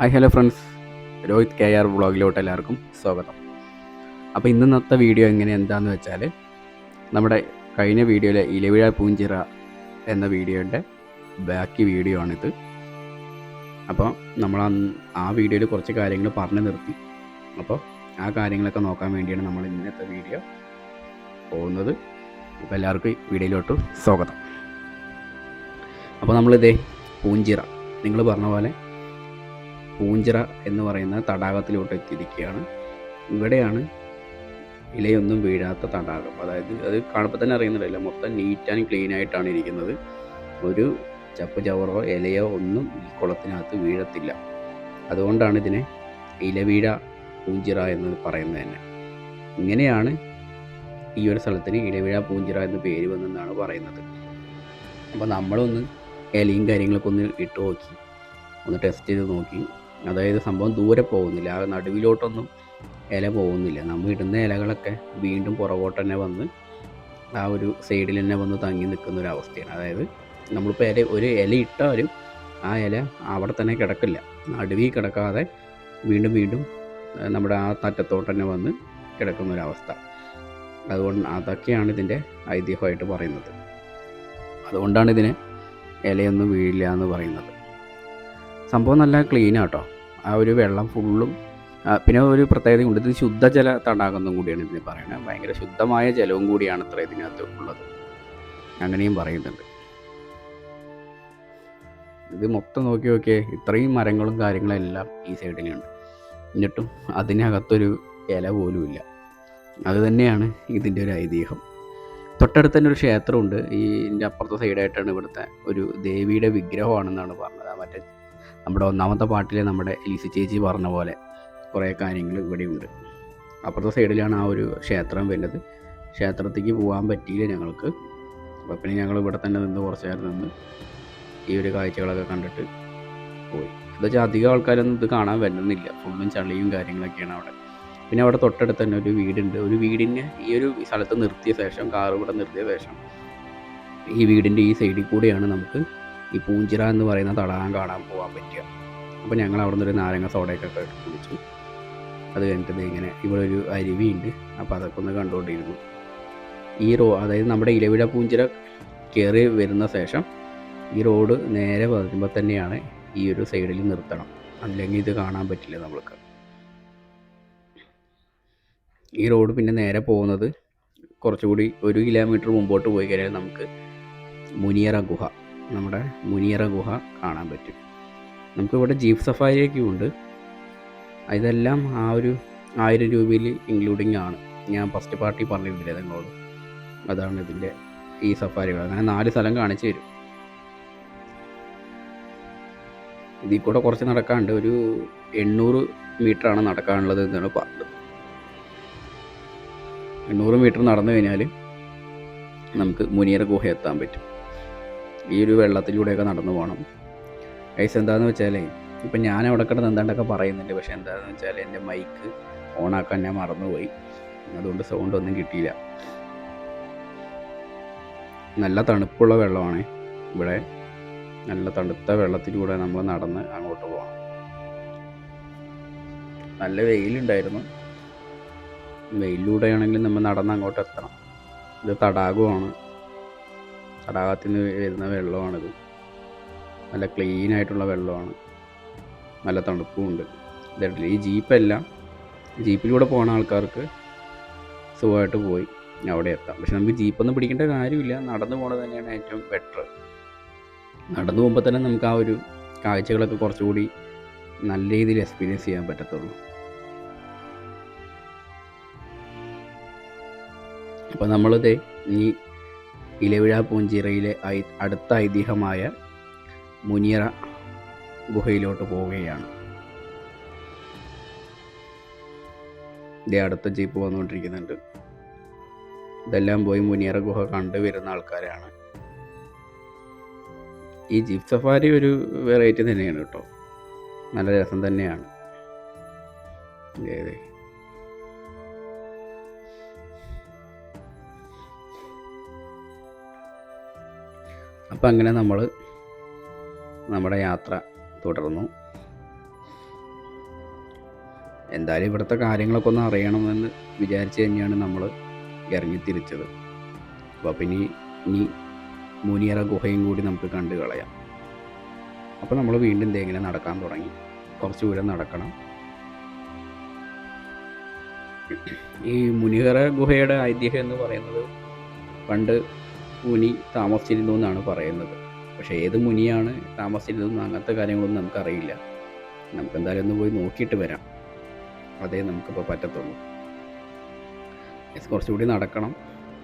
Hi hello friends, Rohit KR വ്ളോഗിലോട്ട് എല്ലാവർക്കും സ്വാഗതം. അപ്പോൾ ഇന്നത്തെ വീഡിയോ എന്താണെന്ന് വെച്ചാൽ, നമ്മുടെ കഴിഞ്ഞ വീഡിയോയിലെ ഇലവിഴ പൂഞ്ചിറ എന്ന വീഡിയോയുടെ ബാക്കി വീഡിയോ ആണിത്. അപ്പോൾ നമ്മൾ ആ വീഡിയോയിൽ കുറച്ച് കാര്യങ്ങൾ പറഞ്ഞു നിർത്തി. അപ്പോൾ ആ കാര്യങ്ങളൊക്കെ നോക്കാൻ വേണ്ടിയാണ് നമ്മൾ ഇന്നത്തെ വീഡിയോ പോകുന്നത്. അപ്പോൾ എല്ലാവർക്കും വീഡിയോയിലോട്ട് സ്വാഗതം. അപ്പോൾ നമ്മളിതേ പൂഞ്ചിറ, നിങ്ങൾ പറഞ്ഞ പോലെ പൂഞ്ചിറ എന്ന് പറയുന്ന തടാകത്തിലോട്ട് എത്തിയിരിക്കുകയാണ്. ഇവിടെയാണ് ഇലയൊന്നും വീഴാത്ത തടാകം. അതായത് അത് കാണുമ്പോൾ തന്നെ അറിയുന്നില്ല, മൊത്തം നീറ്റ് ആൻഡ് ക്ലീൻ ആയിട്ടാണ് ഇരിക്കുന്നത്. ഒരു ചപ്പ് ചവറോ ഇലയോ ഒന്നും ഈ കുളത്തിനകത്ത് വീഴത്തില്ല. അതുകൊണ്ടാണ് ഇതിനെ ഇലവീഴ പൂഞ്ചിറ എന്ന് പറയുന്നത് തന്നെ. ഇങ്ങനെയാണ് ഈ ഒരു സ്ഥലത്തിന് ഇലവീഴ പൂഞ്ചിറ എന്ന് പേര് വന്നെന്നാണ് പറയുന്നത്. അപ്പോൾ നമ്മളൊന്ന് ഇലയും കാര്യങ്ങളൊക്കെ ഒന്ന് ഇട്ട് നോക്കി, ഒന്ന് ടെസ്റ്റ് ചെയ്ത് നോക്കി. അതായത് സംഭവം ദൂരെ പോകുന്നില്ല, ആ നടുവിലോട്ടൊന്നും ഇല പോകുന്നില്ല. നമ്മൾ ഇടുന്ന ഇലകളൊക്കെ വീണ്ടും പുറകോട്ട് തന്നെ വന്ന് ആ ഒരു സൈഡിൽ തന്നെ വന്ന് തങ്ങി നിൽക്കുന്ന ഒരു അവസ്ഥയാണ്. അതായത് നമ്മളിപ്പോൾ ഒരു ഇല ഇട്ടാലും ആ ഇല അവിടെ തന്നെ കിടക്കില്ല, നടുവിൽ കിടക്കാതെ വീണ്ടും വീണ്ടും നമ്മുടെ ആ തറ്റത്തോട്ട് തന്നെ വന്ന് കിടക്കുന്നൊരവസ്ഥ. അതുകൊണ്ട് അതൊക്കെയാണ് ഇതിൻ്റെ ഐതിഹ്യമായിട്ട് പറയുന്നത്. അതുകൊണ്ടാണ് ഇതിന് ഇലയൊന്നും വീഴില്ല എന്ന് പറയുന്നത്. സംഭവം നല്ല ക്ലീനാട്ടോ, ആ ഒരു വെള്ളം ഫുള്ളും. പിന്നെ ഒരു പ്രത്യേകതയുണ്ട്, ഇത് ശുദ്ധജല തടാകം കൂടിയാണ് ഇതിന് പറയുന്നത്. ഭയങ്കര ശുദ്ധമായ ജലവും കൂടിയാണ് അത്ര ഇതിനകത്ത് ഉള്ളത്, അങ്ങനെയും പറയുന്നുണ്ട്. ഇത് മൊത്തം നോക്കിയേ, ഇത്രയും മരങ്ങളും കാര്യങ്ങളും എല്ലാം ഈ സൈഡിലുണ്ട്, എന്നിട്ടും അതിനകത്തൊരു ഇല പോലും ഇല്ല. അത് തന്നെയാണ് ഇതിൻ്റെ ഒരു ഐതിഹ്യം. തൊട്ടടുത്ത് തന്നെ ഒരു ക്ഷേത്രമുണ്ട്. ഇതിൻ്റെ അപ്പുറത്തെ സൈഡായിട്ടാണ് ഇവിടുത്തെ ഒരു ദേവിയുടെ വിഗ്രഹമാണെന്നാണ് പറഞ്ഞത്. മറ്റേ നമ്മുടെ ഒന്നാമത്തെ പാട്ടിൽ നമ്മുടെ ലിസി ചേച്ചി പറഞ്ഞ പോലെ കുറേ കാര്യങ്ങൾ ഇവിടെയുണ്ട്. അപ്പുറത്തെ സൈഡിലാണ് ആ ഒരു ക്ഷേത്രം വരുന്നത്. ക്ഷേത്രത്തേക്ക് പോകാൻ പറ്റിയില്ല ഞങ്ങൾക്ക്. അപ്പോൾ പിന്നെ ഞങ്ങൾ ഇവിടെ തന്നെ നിന്ന് കുറച്ച് നേരം നിന്ന് ഈ ഒരു കാഴ്ചകളൊക്കെ കണ്ടിട്ട് പോയി. എന്താ വെച്ചാൽ അധികം ആൾക്കാരൊന്നും ഇത് കാണാൻ വരുന്നില്ല, ഫുള്ളും ചളിയും കാര്യങ്ങളൊക്കെയാണ് അവിടെ. പിന്നെ അവിടെ തൊട്ടടുത്ത് തന്നെ ഒരു വീടുണ്ട്. ഒരു വീടിനെ ഈ ഒരു സ്ഥലത്ത് നിർത്തിയ ശേഷം, കാറ് ഇവിടെ നിർത്തിയ ശേഷം ഈ വീടിൻ്റെ ഈ സൈഡിൽ കൂടെയാണ് നമുക്ക് ഈ പൂഞ്ചിറ എന്ന് പറയുന്ന തടാകം കാണാൻ പോകാൻ പറ്റുക. അപ്പോൾ ഞങ്ങൾ അവിടെ നിന്നൊരു നാരങ്ങ സോഡയൊക്കെ കുടിച്ചു. അത് കഴിഞ്ഞിട്ട് ഇങ്ങനെ ഇവിടെ ഒരു അരുവിയുണ്ട്, അപ്പോൾ അതൊക്കെ ഒന്ന് കണ്ടുകൊണ്ടിരുന്നു. അതായത് നമ്മുടെ ഇലവിഴ പൂഞ്ചിറ കയറി വരുന്ന ശേഷം ഈ റോഡ് നേരെ വരുമ്പോൾ തന്നെയാണ് ഈ ഒരു സൈഡിൽ നിർത്തണം, അല്ലെങ്കിൽ ഇത് കാണാൻ പറ്റില്ല നമ്മൾക്ക്. ഈ റോഡ് പിന്നെ നേരെ പോകുന്നത് കുറച്ചുകൂടി 1 കിലോമീറ്റർ മുമ്പോട്ട് പോയി കഴിഞ്ഞാൽ നമുക്ക് നമ്മുടെ മുനിയറ ഗുഹ കാണാൻ പറ്റും. നമുക്കിവിടെ ജീപ്പ് സഫാരിയൊക്കെ ഉണ്ട്. ഇതെല്ലാം ആ ഒരു 1000 രൂപയിൽ ഇൻക്ലൂഡിങ് ആണ്. ഞാൻ ഫസ്റ്റ് പാർട്ടി പറഞ്ഞിരുന്നില്ലേ നിങ്ങളോട്, അതാണ് ഇതിൻ്റെ ഈ സഫാരികൾ. അങ്ങനെ 4 സ്ഥലം കാണിച്ചു തരും. ഇതിൽ കൂടെ കുറച്ച് നടക്കാനുണ്ട്, ഒരു 800 മീറ്ററാണ് നടക്കാനുള്ളത് എന്നാണ് പറഞ്ഞത്. 800 മീറ്റർ നടന്നു കഴിഞ്ഞാൽ നമുക്ക് മുനിയറ ഗുഹ എത്താൻ പറ്റും. ഈ ഒരു വെള്ളത്തിലൂടെയൊക്കെ നടന്നു പോകണം. എന്താണെന്ന് വെച്ചാൽ, ഇപ്പം ഞാൻ അവിടെ കിടന്ന് എന്താണ്ടൊക്കെ പറയുന്നുണ്ട്, പക്ഷേ എന്താണെന്ന് വെച്ചാൽ എൻ്റെ മൈക്ക് ഓണാക്കാൻ ഞാൻ മറന്നുപോയി. അതുകൊണ്ട് സൗണ്ട് ഒന്നും കിട്ടിയില്ല. നല്ല തണുപ്പുള്ള വെള്ളമാണ് ഇവിടെ. നല്ല തണുത്ത വെള്ളത്തിലൂടെ നമ്മൾ നടന്ന് അങ്ങോട്ട് പോകണം. നല്ല വെയിലുണ്ടായിരുന്നു. വെയിലൂടെയാണെങ്കിലും നമ്മൾ നടന്ന് അങ്ങോട്ട് എത്തണം. ഇത് തടാകമാണ്, തടാകത്തിൽ നിന്ന് വരുന്ന വെള്ളമാണിത്. നല്ല ക്ലീനായിട്ടുള്ള വെള്ളമാണ്, നല്ല തണുപ്പുമുണ്ട്. ഈ ജീപ്പിലൂടെ പോകുന്ന ആൾക്കാർക്ക് സുഖമായിട്ട് പോയി അവിടെ എത്താം. പക്ഷെ നമുക്ക് ജീപ്പൊന്നും പിടിക്കേണ്ട കാര്യമില്ല, നടന്നു പോകുന്നത് തന്നെയാണ് ഏറ്റവും ബെറ്റർ. നടന്നു പോകുമ്പോൾ തന്നെ നമുക്ക് ആ ഒരു കാഴ്ചകളൊക്കെ കുറച്ചുകൂടി നല്ല രീതിയിൽ എക്സ്പീരിയൻസ് ചെയ്യാൻ പറ്റത്തുള്ളൂ. അപ്പോൾ നമ്മളിത് ഈ ഇലവിഴ പൂഞ്ചിറയിലെ അടുത്ത ഐതിഹ്യമായ മുനിയറ ഗുഹയിലോട്ട് പോവുകയാണ്. ഇതേ അടുത്ത ജീപ്പ് വന്നുകൊണ്ടിരിക്കുന്നുണ്ട്. ഇതെല്ലാം പോയി മുനിയറ ഗുഹ കണ്ടുവരുന്ന ആൾക്കാരാണ്. ഈ ജീപ്പ് സഫാരി ഒരു വെറൈറ്റി തന്നെയാണ് കേട്ടോ, നല്ല രസം തന്നെയാണ്. അപ്പം അങ്ങനെ നമ്മൾ നമ്മുടെ യാത്ര തുടർന്നു. എന്തായാലും ഇവിടുത്തെ കാര്യങ്ങളൊക്കെ ഒന്ന് അറിയണമെന്ന് വിചാരിച്ച് തന്നെയാണ് നമ്മൾ ഇറങ്ങി തിരിച്ചത്. അപ്പോൾ പിന്നെ ഇനി മുനിയറ ഗുഹയും കൂടി നമുക്ക് കണ്ടു കളയാം. അപ്പോൾ നമ്മൾ വീണ്ടും ഇങ്ങനെ നടക്കാൻ തുടങ്ങി. കുറച്ച് ദൂരം നടക്കണം. ഈ മുനിയറ ഗുഹയുടെ ഐതിഹ്യം എന്ന് പറയുന്നത് പണ്ട് മുനി താമസിച്ചിരുന്നു എന്നാണ് പറയുന്നത്. പക്ഷേ ഏത് മുനിയാണ് താമസിച്ചിരുന്നത് അങ്ങനത്തെ കാര്യങ്ങളൊന്നും നമുക്കറിയില്ല. നമുക്കെന്തായാലും ഒന്ന് പോയി നോക്കിയിട്ട് വരാം. അതേ നമുക്കിപ്പോൾ പറ്റത്തുള്ളൂ. കുറച്ചുകൂടി നടക്കണം.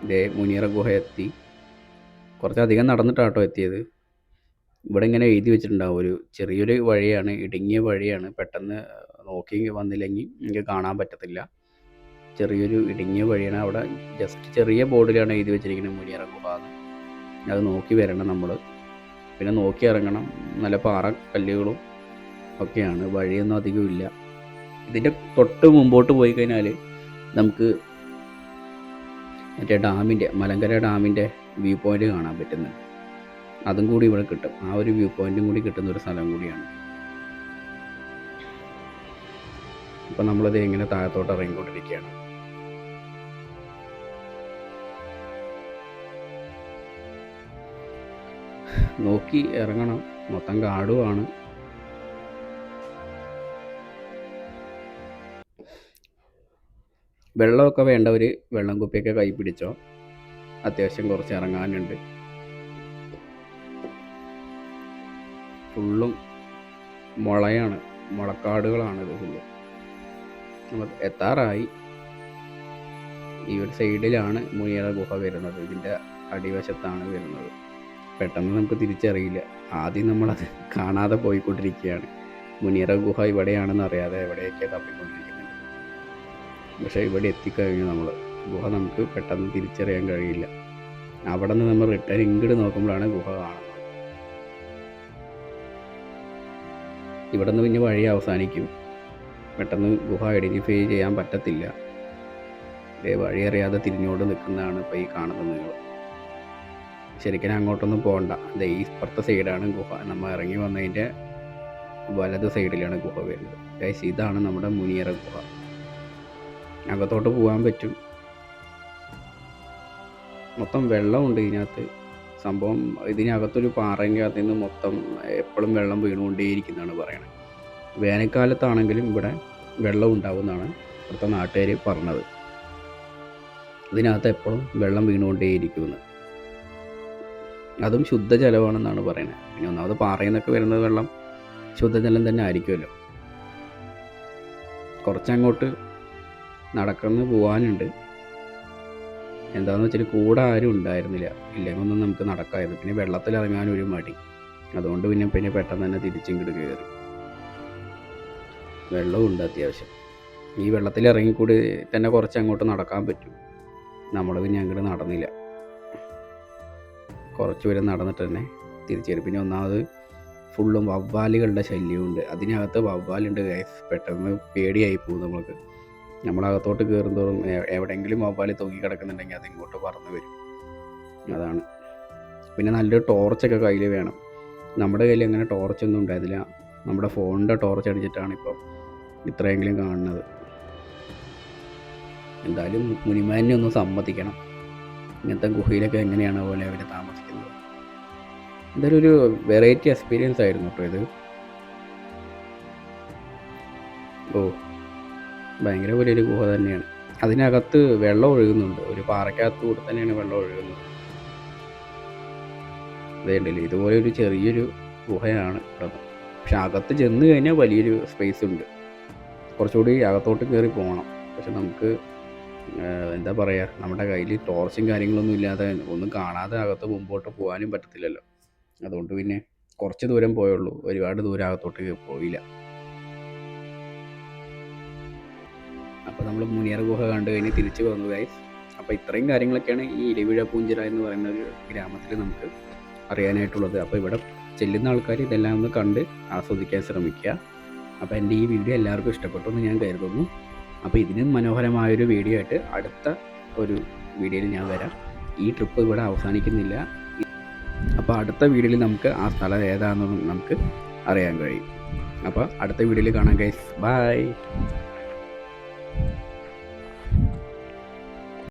ഇതേ മുനിയറ ഗുഹ എത്തി. കുറച്ചധികം നടന്നിട്ടാട്ടോ എത്തിയത്. ഇവിടെ ഇങ്ങനെ എഴുതി വെച്ചിട്ടുണ്ടാവും, ഒരു ചെറിയൊരു വഴിയാണ്, ഇടുങ്ങിയ വഴിയാണ്, പെട്ടെന്ന് നോക്കി വന്നില്ലെങ്കിൽ എനിക്ക് കാണാൻ പറ്റത്തില്ല. ചെറിയൊരു ഇടുങ്ങിയ വഴിയാണ്. അവിടെ ജസ്റ്റ് ചെറിയ ബോർഡിലാണ് എഴുതി വെച്ചിരിക്കുന്നത് മുനിയറ ഗുഹ എന്ന്. അത് നോക്കി വരണം നമ്മൾ. പിന്നെ നോക്കി ഇറങ്ങണം. നല്ല പാറ കല്ലുകളും ഒക്കെയാണ്, വഴിയൊന്നും അധികം ഇല്ല. ഇതിൻ്റെ തൊട്ട് മുമ്പോട്ട് പോയി കഴിഞ്ഞാൽ നമുക്ക് മറ്റേ ഡാമിൻ്റെ, മലങ്കര ഡാമിൻ്റെ വ്യൂ പോയിൻ്റ് കാണാൻ പറ്റുന്നുണ്ട്. അതും കൂടി ഇവിടെ കിട്ടും. ആ ഒരു വ്യൂ പോയിൻറ്റും കൂടി കിട്ടുന്ന ഒരു സ്ഥലം കൂടിയാണ്. അപ്പം നമ്മളത് ഇങ്ങനെ താഴത്തോട്ട് ഇറങ്ങിക്കൊണ്ടിരിക്കുകയാണ്. നോക്കി ഇറങ്ങണം, മൊത്തം കാടുമാണ്. വെള്ളമൊക്കെ വേണ്ടവർ വെള്ളം കുപ്പിയൊക്കെ കൈ പിടിച്ചോ. അത്യാവശ്യം കുറച്ച് ഇറങ്ങാനുണ്ട്. ഫുള്ളും മുളയാണ്, മുളക്കാടുകളാണ് ഇത് ഫുള്ളും. നമ്മൾ എത്താറായി. ഈ ഒരു സൈഡിലാണ് മുനിയറ ഗുഹ വരുന്നത്. ഇതിൻ്റെ അടിവശത്താണ് വരുന്നത്. പെട്ടെന്ന് നമുക്ക് തിരിച്ചറിയില്ല. ആദ്യം നമ്മളത് കാണാതെ പോയിക്കൊണ്ടിരിക്കുകയാണ്. മുനിയറ ഗുഹ ഇവിടെയാണെന്ന് അറിയാതെ എവിടെയൊക്കെ തപ്പിക്കൊണ്ടിരിക്കുന്നുണ്ട്. പക്ഷേ ഇവിടെ എത്തിക്കഴിഞ്ഞു നമ്മൾ. ഗുഹ നമുക്ക് പെട്ടെന്ന് തിരിച്ചറിയാൻ കഴിയില്ല. അവിടെ നിന്ന് നമ്മൾ റിട്ടേൺ ഇങ്ങോട്ട് നോക്കുമ്പോഴാണ് ഗുഹ കാണുന്നത്. ഇവിടെ നിന്ന് പിന്നെ വഴി അവസാനിക്കും. പെട്ടെന്ന് ഗുഹ ഐഡൻറ്റിഫൈ ചെയ്യാൻ പറ്റത്തില്ല. വഴി അറിയാതെ തിരിഞ്ഞുകൊണ്ട് നിൽക്കുന്നതാണ് ഇപ്പോൾ ഈ കാണുന്നത് നിങ്ങൾ. ശരിക്കും അങ്ങോട്ടൊന്നും പോകണ്ട. ഈ ഇപ്പുറത്തെ സൈഡാണ് ഗുഹ. നമ്മൾ ഇറങ്ങി വന്നതിൻ്റെ വലത് സൈഡിലാണ് ഗുഹ വരുന്നത്. ഇതാണ് നമ്മുടെ മുനിയറ ഗുഹ. അകത്തോട്ട് പോകാൻ പറ്റും. മൊത്തം വെള്ളമുണ്ട് ഇതിനകത്ത്. സംഭവം ഇതിനകത്തൊരു പാറയ്ക്കകത്ത് നിന്ന് മൊത്തം എപ്പോഴും വെള്ളം വീണുകൊണ്ടേയിരിക്കുന്നതാണ് പറയണത്. വേനൽക്കാലത്താണെങ്കിലും ഇവിടെ വെള്ളം ഉണ്ടാവുമെന്നാണ് ഇവിടുത്തെ നാട്ടുകാർ പറഞ്ഞത്. ഇതിനകത്ത് എപ്പോഴും വെള്ളം വീണുകൊണ്ടേയിരിക്കുമെന്ന്. അതും ശുദ്ധജലമാണെന്നാണ് പറയുന്നത്. പിന്നെ ഒന്നാമത് പാറയിൽ നിന്നൊക്കെ വരുന്ന വെള്ളം ശുദ്ധജലം തന്നെ ആയിരിക്കുമല്ലോ. കുറച്ചങ്ങോട്ട് നടക്കുന്നു പോകാനുണ്ട്. എന്താണെന്ന് വെച്ചാൽ കൂടെ ആരും ഉണ്ടായിരുന്നില്ല. ഇല്ലെങ്കിൽ ഒന്നും നമുക്ക് നടക്കാമായിരുന്നു. പിന്നെ വെള്ളത്തിലിറങ്ങാനൊരു മടി. അതുകൊണ്ട് പിന്നെ പെട്ടെന്ന് തന്നെ തിരിച്ചിങ്ങോട്ട് കയറി. വെള്ളമുണ്ട് അത്യാവശ്യം. ഈ വെള്ളത്തിലിറങ്ങിക്കൂടി തന്നെ കുറച്ച് അങ്ങോട്ട് നടക്കാൻ പറ്റും. നമ്മൾ പിന്നെ അങ്ങോട്ട് നടന്നില്ല. കുറച്ച് പേര് നടന്നിട്ട് തന്നെ തിരിച്ചു കയറി. പിന്നെ ഒന്നാമത് ഫുള്ളും വവ്വാലുകളുടെ ശല്യമുണ്ട്. അതിനകത്ത് വവ്വാലുണ്ട് ഗൈസ്. പെട്ടെന്ന് പേടിയായി പോകും നമ്മൾക്ക്. നമ്മളകത്തോട്ട് കയറുന്തോറും എവിടെയെങ്കിലും വവ്വാൽ തൂങ്ങി കിടക്കുന്നുണ്ടെങ്കിൽ അതിങ്ങോട്ട് പറന്ന് വരും. അതാണ്. പിന്നെ നല്ലൊരു ടോർച്ചൊക്കെ കയ്യിൽ വേണം. നമ്മുടെ കയ്യിൽ അങ്ങനെ ടോർച്ചൊന്നും ഉണ്ടായിരുന്നില്ല. നമ്മുടെ ഫോണിൻ്റെ ടോർച്ച് അടിച്ചിട്ടാണ് ഇപ്പോൾ ഇത്രയെങ്കിലും കാണുന്നത്. എന്തായാലും മുനിമാനെ ഒന്ന് സമ്മതിക്കണം. ഇങ്ങനത്തെ ഗുഹയിലൊക്കെ എങ്ങനെയാണ് പോലെ അവർ താമസിക്കുന്നത്. എന്തായാലും ഒരു വെറൈറ്റി എക്സ്പീരിയൻസ് ആയിരുന്നു കേട്ടോ ഇത്. ഭയങ്കര വലിയൊരു ഗുഹ തന്നെയാണ്. അതിനകത്ത് വെള്ളം ഒഴുകുന്നുണ്ട്. ഒരു പാറയ്ക്കകത്ത് കൂടെ തന്നെയാണ് വെള്ളം ഒഴുകുന്നത്. അതേണ്ടല്ലേ, ഇതുപോലെ ഒരു ചെറിയൊരു ഗുഹയാണ് ഇവിടെ. പക്ഷെ അകത്ത് ചെന്ന് കഴിഞ്ഞാൽ വലിയൊരു സ്പേസ് ഉണ്ട്. കുറച്ചുകൂടി അകത്തോട്ട് കയറി പോകണം. പക്ഷെ നമുക്ക് എന്താ പറയുക, നമ്മുടെ കയ്യിൽ ടോർച്ചും കാര്യങ്ങളൊന്നും ഇല്ലാതെ ഒന്നും കാണാതെ അകത്ത് മുമ്പോട്ട് പോകാനും പറ്റത്തില്ലല്ലോ. അതുകൊണ്ട് പിന്നെ കുറച്ച് ദൂരം പോയുള്ളൂ. ഒരുപാട് ദൂരം അകത്തോട്ട് പോയില്ല. അപ്പോൾ നമ്മൾ മുനിയറ ഗുഹ കണ്ടു കഴിഞ്ഞ് തിരിച്ച് വന്നു ഗൈസ്. അപ്പോൾ ഇത്രയും കാര്യങ്ങളൊക്കെയാണ് ഈ ഇലവിഴ പൂഞ്ചിറ എന്ന് പറയുന്ന ഒരു ഗ്രാമത്തിൽ നമുക്ക് അറിയാനായിട്ടുള്ളത്. അപ്പോൾ ഇവിടെ ചെല്ലുന്ന ആൾക്കാർ ഇതെല്ലാം ഒന്ന് കണ്ട് ആസ്വദിക്കാൻ ശ്രമിക്കുക. അപ്പോൾ എൻ്റെ ഈ വീഡിയോ എല്ലാവർക്കും ഇഷ്ടപ്പെട്ടു എന്ന് ഞാൻ കരുതുന്നു. അപ്പോൾ ഇതിനും മനോഹരമായൊരു വീഡിയോ ആയിട്ട് അടുത്ത ഒരു വീഡിയോയിൽ ഞാൻ വരാം. ഈ ട്രിപ്പ് ഇവിടെ അവസാനിക്കുന്നില്ല. അപ്പോൾ അടുത്ത വീഡിയോയിൽ നമുക്ക് ആ സ്ഥലം ഏതാണെന്ന് നമുക്ക് അറിയാൻ കഴിയും. അപ്പോൾ അടുത്ത വീഡിയോയിൽ കാണാം ഗൈസ്. ബൈ.